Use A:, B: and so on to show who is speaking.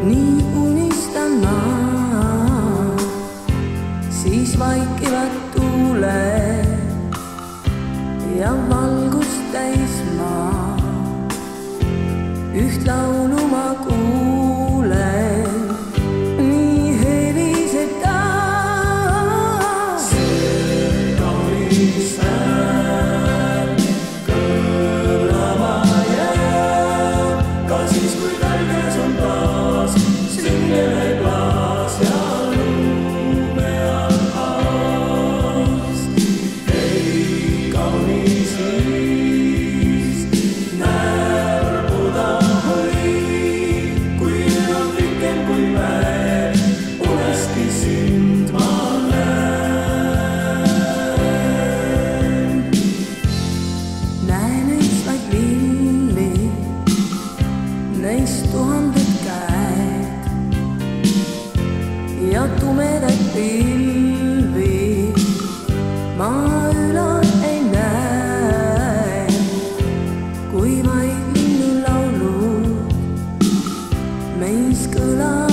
A: nii unistan ma, siis vaikivad tuuled ja valgust täis maa. Üht laulu ma kuulen, nii heliseb ta. See kaunis hääl kõlama jääb, ka siis kui välges on taas singele klaas ja lume all aas. Ei kaunis siis närbuda või, kui on pikem kui päev, uneski sind ma näen. Näen õitsvaid lilli, neist tuhanded käed ja tumedaid pilvi maa ülal ei näe, kui vaid linnu laulud meis kõlavad.